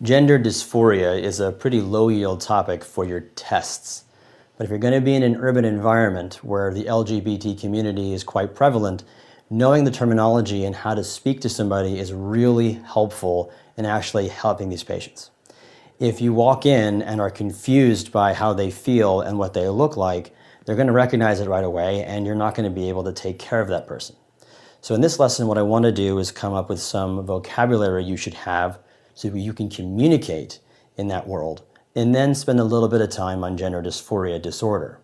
Gender dysphoria is a pretty low-yield topic for your tests. But if you're going to be in an urban environment where the LGBT community is quite prevalent, knowing the terminology and how to speak to somebody is really helpful in actually helping these patients. If you walk in and are confused by how they feel and what they look like, they're going to recognize it right away, and you're not going to be able to take care of that person. So in this lesson, what I want to do is come up with some vocabulary you should have so you can communicate in that world, and then spend a little bit of time on gender dysphoria disorder.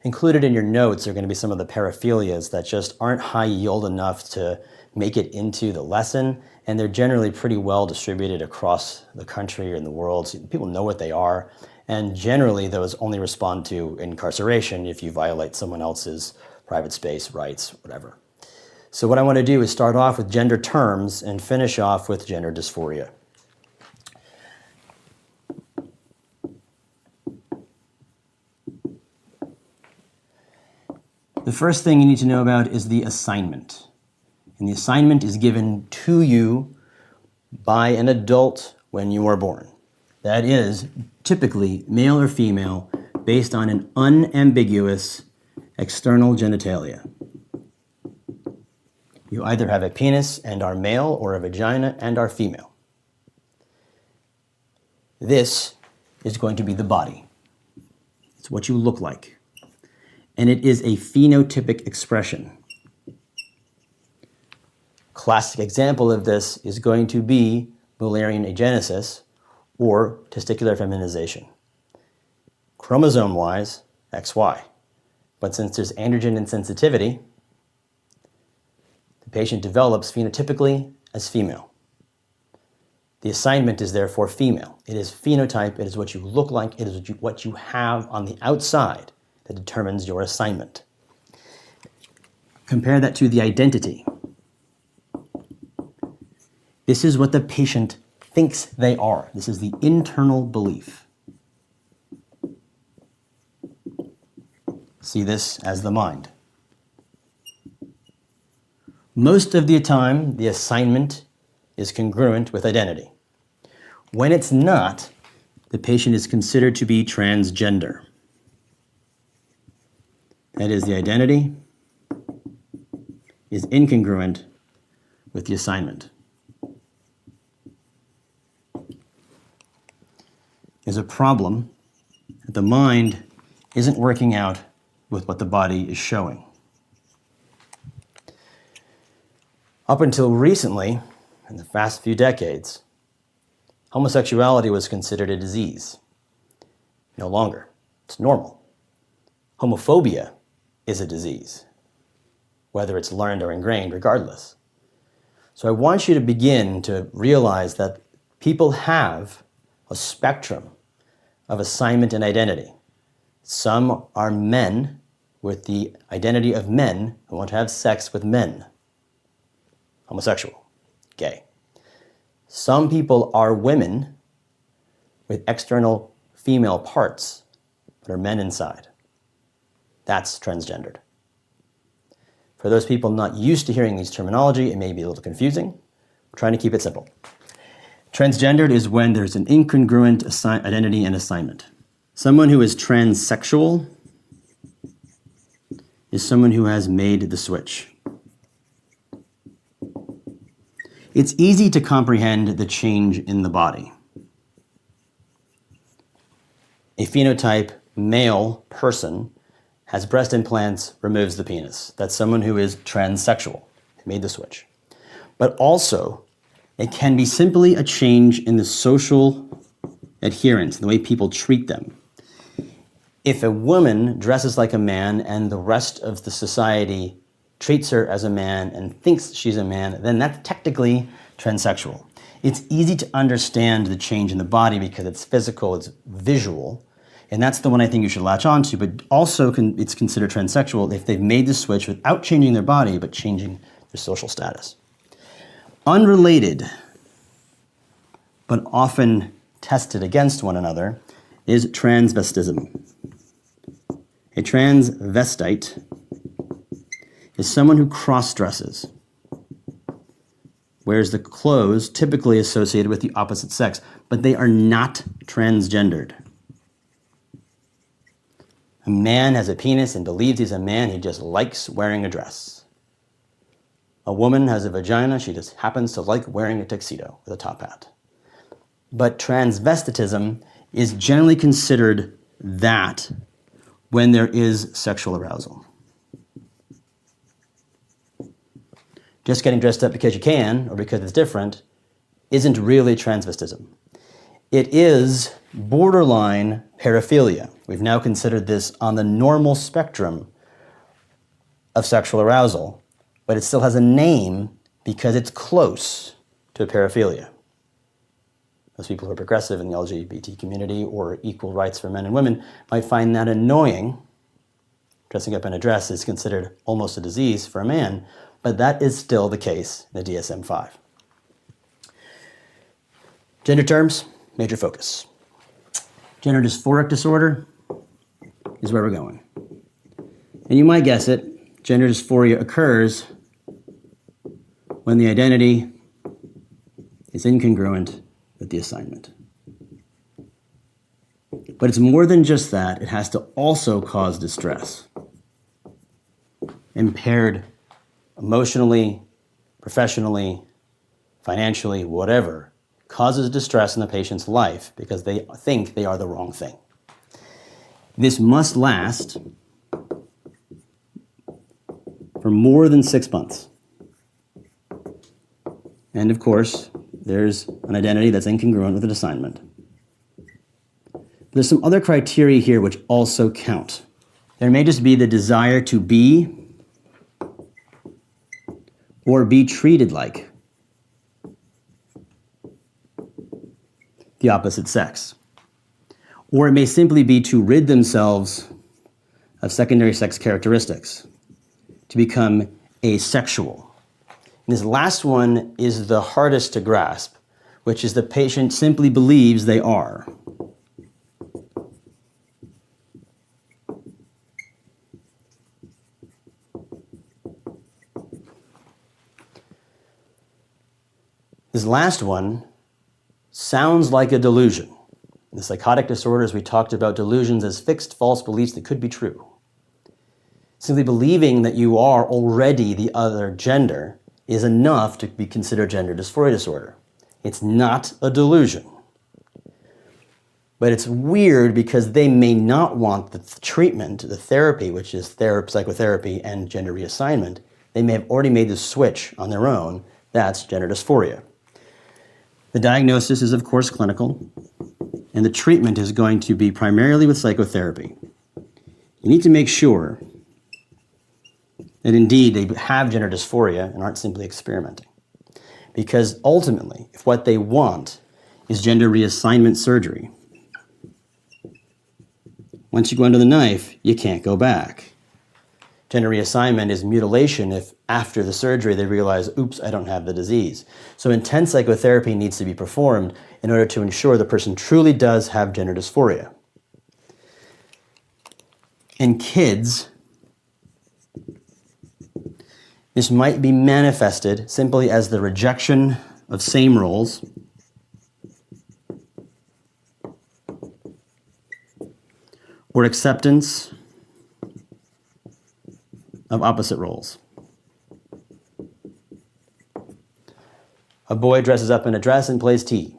Included in your notes are going to be some of the paraphilias that just aren't high yield enough to make it into the lesson, and they're generally pretty well distributed across the country or in the world. So people know what they are, and generally those only respond to incarceration if you violate someone else's private space, rights, whatever. So what I want to do is start off with gender terms and finish off with gender dysphoria. The first thing you need to know about is the assignment. And the assignment is given to you by an adult when you are born. That is typically male or female based on an unambiguous external genitalia. You either have a penis and are male or a vagina and are female. This is going to be the body. It's what you look like. And it is a phenotypic expression. Classic example of this is going to be Mullerian agenesis or testicular feminization. Chromosome-wise, XY. But since there's androgen insensitivity, the patient develops phenotypically as female. The assignment is therefore female. It is phenotype, it is what you look like, it is what you have on the outside that determines your assignment. Compare that to the identity. This is what the patient thinks they are. This is the internal belief. See this as the mind. Most of the time, the assignment is congruent with identity. When it's not, the patient is considered to be transgender. That is, the identity is incongruent with the assignment. There's a problem that the mind isn't working out with what the body is showing. Up until recently, in the past few decades, homosexuality was considered a disease. No longer. It's normal. Homophobia is a disease, whether it's learned or ingrained, regardless. So I want you to begin to realize that people have a spectrum of assignment and identity. Some are men with the identity of men who want to have sex with men. Homosexual, gay. Some people are women with external female parts, but are men inside. That's transgendered. For those people not used to hearing these terminology, it may be a little confusing. I'm trying to keep it simple. Transgendered is when there's an incongruent identity and assignment. Someone who is transsexual is someone who has made the switch. It's easy to comprehend the change in the body. A phenotype male person has breast implants, removes the penis. That's someone who is transsexual, made the switch. But also, it can be simply a change in the social adherence, the way people treat them. If a woman dresses like a man and the rest of the society treats her as a man and thinks she's a man, then that's technically transsexual. It's easy to understand the change in the body because it's physical, it's visual, and that's the one I think you should latch on to, but also it's considered transsexual if they've made the switch without changing their body, but changing their social status. Unrelated, but often tested against one another, is transvestism. A transvestite is someone who cross-dresses wears the clothes typically associated with the opposite sex, but they are not transgendered. A man has a penis and believes he's a man, he just likes wearing a dress. A woman has a vagina, she just happens to like wearing a tuxedo with a top hat. But transvestitism is generally considered that when there is sexual arousal. Just getting dressed up because you can, or because it's different, isn't really transvestism. It is borderline paraphilia. We've now considered this on the normal spectrum of sexual arousal, but it still has a name because it's close to paraphilia. Those people who are progressive in the LGBT community or equal rights for men and women might find that annoying. Dressing up in a dress is considered almost a disease for a man, but that is still the case in the DSM-5. Gender terms, major focus. Gender dysphoric disorder is where we're going. And you might guess it, gender dysphoria occurs when the identity is incongruent with the assignment. But it's more than just that. It has to also cause distress. Impaired emotionally, professionally, financially, whatever, causes distress in the patient's life because they think they are the wrong thing. This must last for more than 6 months. And of course, there's an identity that's incongruent with an assignment. There's some other criteria here which also count. There may just be the desire to be or be treated like the opposite sex. Or it may simply be to rid themselves of secondary sex characteristics, to become asexual. And this last one is the hardest to grasp, which is the patient simply believes they are. This last one sounds like a delusion. In the psychotic disorders, we talked about delusions as fixed false beliefs that could be true. Simply believing that you are already the other gender is enough to be considered gender dysphoria disorder. It's not a delusion. But it's weird because they may not want the treatment, the therapy, which is psychotherapy and gender reassignment. They may have already made the switch on their own. That's gender dysphoria. The diagnosis is, of course, clinical, and the treatment is going to be primarily with psychotherapy. You need to make sure that indeed they have gender dysphoria and aren't simply experimenting. Because ultimately, if what they want is gender reassignment surgery, once you go under the knife, you can't go back. Gender reassignment is mutilation if after the surgery they realize, oops, I don't have the disease. So intense psychotherapy needs to be performed in order to ensure the person truly does have gender dysphoria. In kids, this might be manifested simply as the rejection of same roles, or acceptance of opposite roles. A boy dresses up in a dress and plays tea.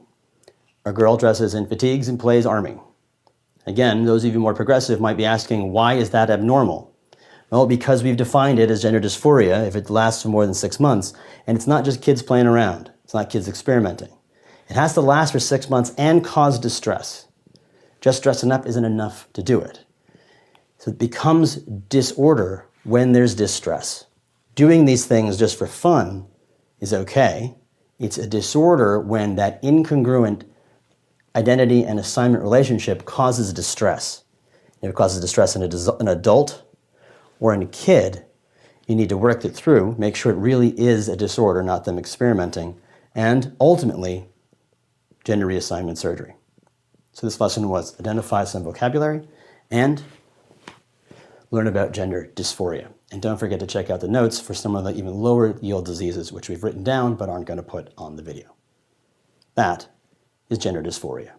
A girl dresses in fatigues and plays army. Again, those of you more progressive might be asking, why is that abnormal? Well, because we've defined it as gender dysphoria if it lasts for more than 6 months, and it's not just kids playing around. It's not kids experimenting. It has to last for 6 months and cause distress. Just dressing up isn't enough to do it. So it becomes disorder when there's distress. Doing these things just for fun is okay. It's a disorder when that incongruent identity and assignment relationship causes distress. If it causes distress in an adult or in a kid, you need to work it through, make sure it really is a disorder, not them experimenting, and ultimately, gender reassignment surgery. So this lesson was identify some vocabulary and learn about gender dysphoria. And don't forget to check out the notes for some of the even lower yield diseases which we've written down but aren't going to put on the video. That is gender dysphoria.